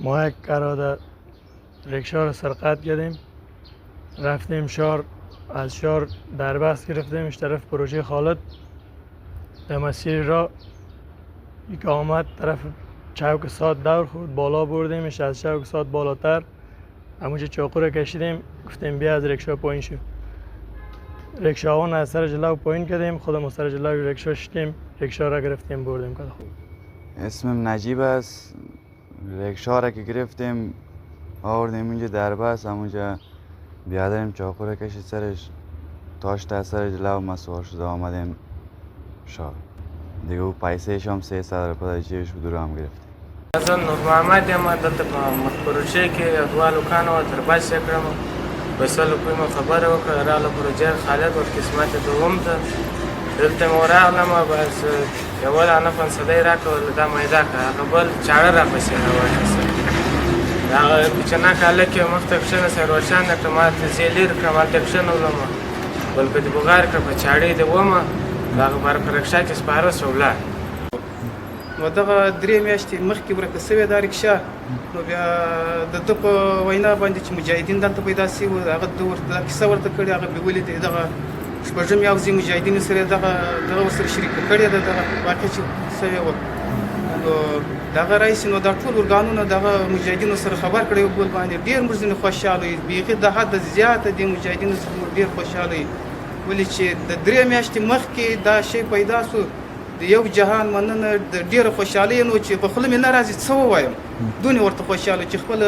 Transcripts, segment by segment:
ما یک اراده رکشا رو سرقت کردیم، رفتیم شهر، از شهر دربست گرفتیمش طرف پروژه خالد. در مسیر را یک آمد طرف چوک ساد دور خورد، بالا بردیمش از چوک ساد بالاتر، همونجا چاقو را کشیدیم، گفتیم بیا از رکشا پایین شو. رکشاوان از سر جلو پایین کردیم، خودم از سر جلو رکشا شدیم، رکشا را گرفتیم بردیم کده. اسمم نجیب است. رکشا را که گرفتیم آوردیم اینجا دربست، همونجا بیادریم چاقو را کشید سرش، تاشت از سر جلو ما سوار شده آمدیم شهر دیگه. او پیسهش هم 300 روپیه جیبش بود رو هم گرفتیم. زه نور محمد یم، دلته په مخ پروژې کې یو دوه هلکانو ترباس یې کړم، په 100 روپیو مې خبره وکړه، راغله پروژه خالد ور قسمت دوم ته، دلته مې ورغلم، بس یوه دانه فنسدی راکړه، دا میده کړه، هغه بل چاړه راپسې راواخیسته، هغه کوچنک هلک یې مخ ته کښېنستی، روښان یې کړه، ما ته زه یې لرې کړم، هلته کښېنولم، بل په دې بغار کړه، په چاړې دې ومه، د هغه په رکشا کې سپاره سو ولاړ. نو دغه 3 میاشتې مخکې ورکه سوې دا رکشا، نو بیا د ده په وینا باندې چې مجاهدین دلته پیدا سوي وو، هغه دا کیسه ورته کړې، هغه بې ولیدې دغه شپږم یوځې مجاهدینو سره دغه ورسره شریکه کړې ده، دغه واقع چې سوې وه. نو دغه رئیس نو دا ټول ارګانونه دغه مجاهدینو سره خبر کړی و، بل باندې ډېر موږ ځینې خوشحاله یو، بیخي د حده زیاته دې مجاهدینو سره موږ ډېر خوشحاله یو، ولې چې د 3 میاشتې مخکې دا شی پیدا سو. د یو جهان مننه د ډېره خوشحالۍ نو چې په خوله مې نه راځي څه ووایم، دونې ورته خوشحاله چې خپله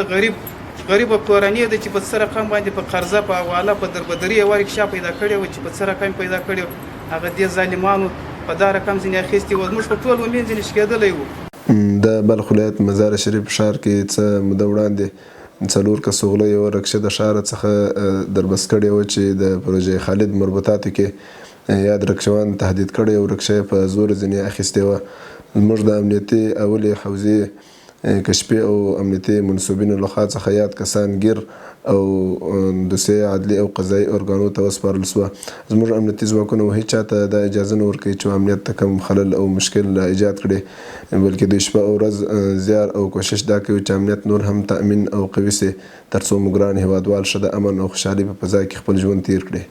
غریبه کورنۍ ده چې په څه رقم باندې په قرضه په حواله په دربدري یوه رکشا پیدا کړې وه، چې په څه رقم پیدا کړې وه، هغه دې ظالمانو په دا رقم ځینې اخیستې وه، زموږ په ټول ومین ځینې شکېدلی وو. د بلخ ولایت مزار شریف ښار کې څه موده وړاندې 4 کسو غله یوه رکشه د ښاره څخه دربس کړې وه چې د پروژې خالد مربوطاتو کې یاد رکشوان تهدید کړی او رکشه په زور ځینې اخیستې وه. زموږ د امنیتي اولې حوزې کشفي او امنیتي منصوبینو لخوا څخه یاد کسان ګیر او دوسیه عدلي او قضایي ارګانو ته وسپارل سوه. زموږ امنیتي ځواکونو هیڅ چاته دا اجازه نه ورکوي چې امنیت ته کوم خلل او مشکل ایجاد کړي، بلکې دوی شپه او ورځ زیار او کوشش دا کوي چې امنیت نور هم تأمین او قوي سي، تر څو موږ ګران هیوادوال ښه د امن او خوشحالۍ په فضا کې خپل ژوند تیر کړي.